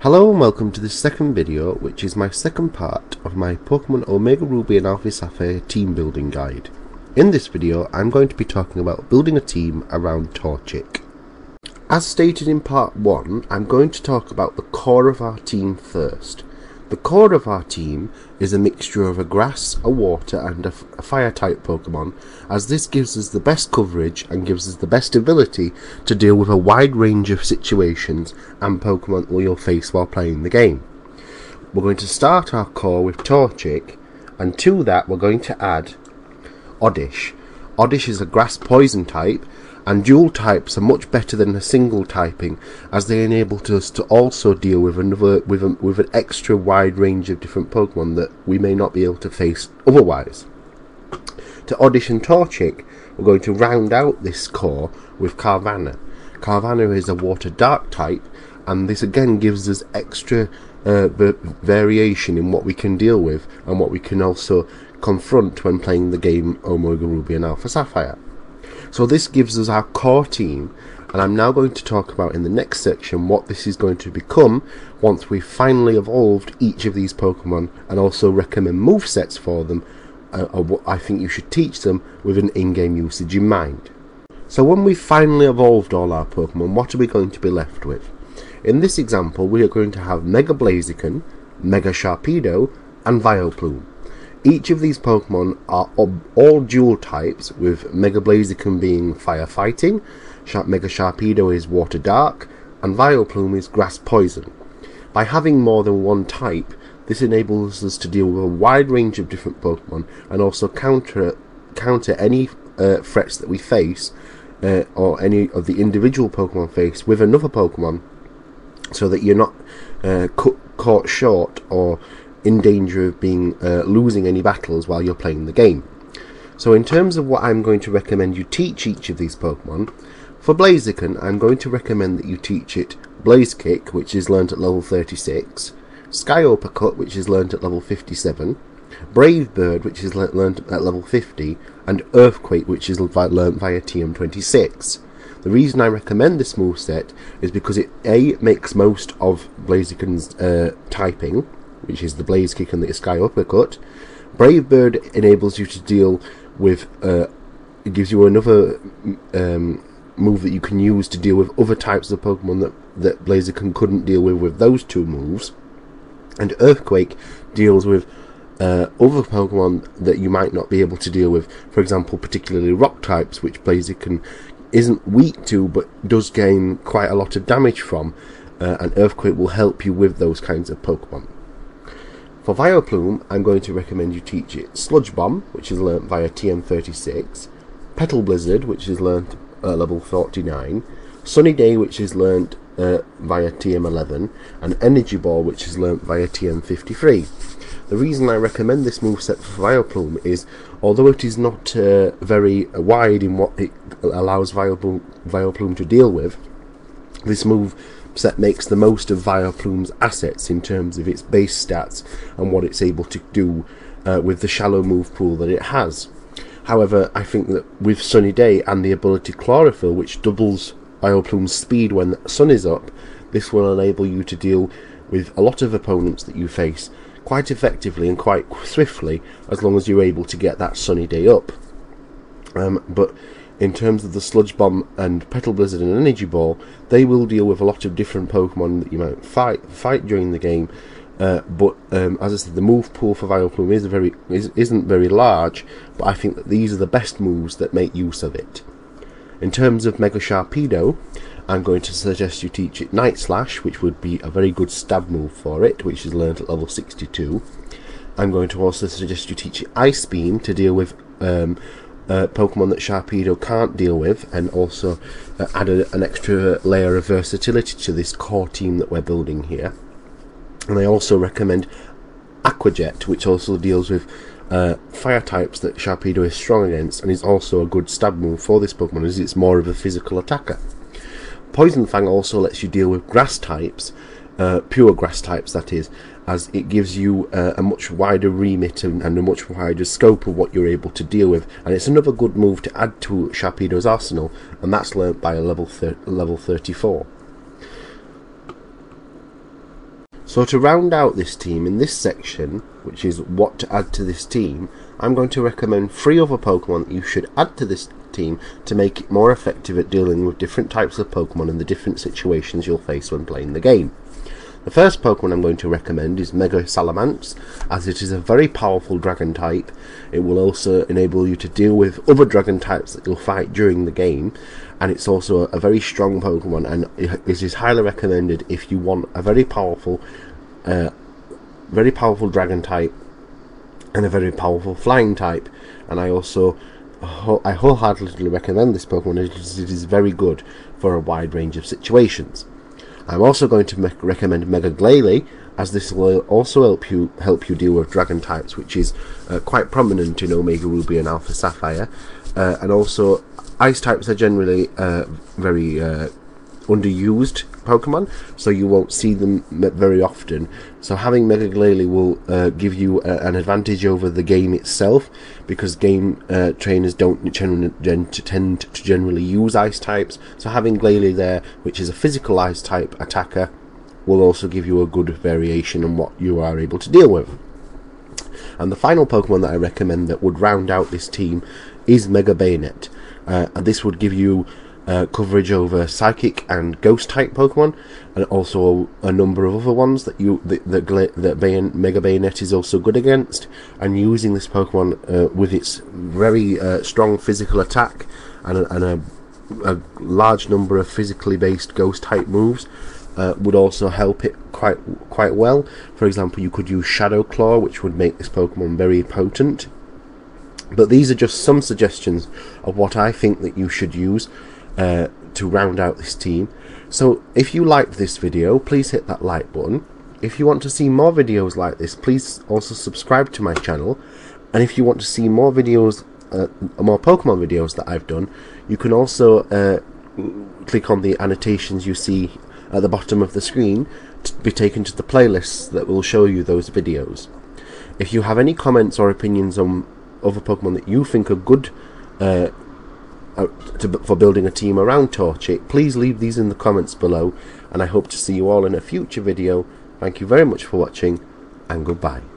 Hello and welcome to this second video, which is my second part of my Pokemon Omega Ruby and Alpha Sapphire team building guide. In this video I'm going to be talking about building a team around Torchic. As stated in part 1, I'm going to talk about the core of our team first. The core of our team is a mixture of a grass, a water and a fire type Pokemon, as this gives us the best coverage and gives us the best ability to deal with a wide range of situations and Pokemon that you'll face while playing the game. We're going to start our core with Torchic, and to that we're going to add Oddish. Oddish is a grass poison type, and dual types are much better than a single typing, as they enable us to also deal with an extra wide range of different Pokemon that we may not be able to face otherwise. To Oddish and Torchic, we're going to round out this core with Carvanha. Carvanha is a water dark type, and this again gives us extra variation in what we can deal with and what we can also confront when playing the game Omega Ruby and Alpha Sapphire. So this gives us our core team, and I'm now going to talk about in the next section what this is going to become once we've finally evolved each of these Pokemon, and also recommend movesets for them, or what I think you should teach them with an in-game usage in mind. So when we've finally evolved all our Pokemon, what are we going to be left with? In this example we are going to have Mega Blaziken, Mega Sharpedo and Vileplume. Each of these Pokemon are all dual types, with Mega Blaziken being Fire Fighting, Mega Sharpedo is Water Dark, and Vileplume is Grass Poison. By having more than one type, this enables us to deal with a wide range of different Pokemon, and also counter any threats that we face, or any of the individual Pokemon face, with another Pokemon, so that you're not caught short or in danger of being losing any battles while you're playing the game. So in terms of what I'm going to recommend you teach each of these Pokemon, for Blaziken I'm going to recommend that you teach it Blaze Kick, which is learnt at level 36, Sky Uppercut, which is learnt at level 57, Brave Bird, which is learnt at level 50, and Earthquake, which is learnt via TM26. The reason I recommend this moveset is because it makes most of Blaziken's typing, which is the Blaze Kick and the Sky Uppercut. Brave Bird enables you to deal with, it gives you another move that you can use to deal with other types of Pokemon that Blaziken couldn't deal with those two moves. And Earthquake deals with other Pokemon that you might not be able to deal with, for example particularly rock types, which Blaziken isn't weak to but does gain quite a lot of damage from, and Earthquake will help you with those kinds of Pokemon. For Vileplume, I'm going to recommend you teach it Sludge Bomb, which is learnt via TM36, Petal Blizzard, which is learnt at level 49, Sunny Day, which is learnt via TM11, and Energy Ball, which is learnt via TM53. The reason I recommend this moveset for Vileplume is, although it is not very wide in what it allows Vileplume to deal with, this move set makes the most of Vileplume's assets in terms of its base stats and what it's able to do with the shallow move pool that it has. However, I think that with Sunny Day and the ability Chlorophyll, which doubles Vileplume's speed when the sun is up, this will enable you to deal with a lot of opponents that you face quite effectively and quite swiftly, as long as you're able to get that Sunny Day up. But in terms of the Sludge Bomb and Petal Blizzard and Energy Ball, they will deal with a lot of different Pokemon that you might fight during the game. But as I said, the move pool for Vileplume isn't very large, but I think that these are the best moves that make use of it. In terms of Mega Sharpedo, I'm going to suggest you teach it Night Slash, which would be a very good stab move for it, which is learnt at level 62. I'm going to also suggest you teach it Ice Beam to deal with Pokemon that Sharpedo can't deal with, and also add an extra layer of versatility to this core team that we're building here. And I also recommend Aqua Jet, which also deals with fire types that Sharpedo is strong against, and is also a good stab move for this Pokemon, as it's more of a physical attacker. Poison Fang also lets you deal with grass types, pure grass types that is, as it gives you a much wider remit and a much wider scope of what you're able to deal with, and it's another good move to add to Sharpedo's arsenal, and that's learnt by a level 34. So to round out this team in this section, which is what to add to this team, I'm going to recommend 3 other Pokemon that you should add to this team to make it more effective at dealing with different types of Pokemon and the different situations you'll face when playing the game. The first Pokemon I'm going to recommend is Mega Salamence, as it is a very powerful dragon type. It will also enable you to deal with other dragon types that you'll fight during the game, and it's also a very strong Pokemon, and it is highly recommended if you want a very powerful dragon type and a very powerful flying type. And I wholeheartedly recommend this Pokemon as it is very good for a wide range of situations. I'm also going to recommend Mega Glalie, as this will also help you deal with dragon types, which is quite prominent in Omega Ruby and Alpha Sapphire. And also, ice types are generally very underused Pokemon, so you won't see them very often. So having Mega Glalie will give you an advantage over the game itself, because game trainers don't tend to generally use ice types. So having Glalie there, which is a physical ice type attacker, will also give you a good variation on what you are able to deal with. And the final Pokemon that I recommend that would round out this team is Mega Bayonet. And this would give you coverage over Psychic and Ghost type Pokemon, and also a number of other ones that Mega Bayonet is also good against. And using this Pokemon with its very strong physical attack and a large number of physically based Ghost type moves would also help it quite well. For example, you could use Shadow Claw, which would make this Pokemon very potent. But these are just some suggestions of what I think that you should use to round out this team. So if you liked this video, please hit that like button. If you want to see more videos like this, please also subscribe to my channel. And if you want to see more videos, more Pokemon videos that I've done, you can also click on the annotations you see at the bottom of the screen to be taken to the playlists that will show you those videos. If you have any comments or opinions on other Pokemon that you think are good for building a team around Torchic, please leave these in the comments below, and I hope to see you all in a future video. Thank you very much for watching, and goodbye.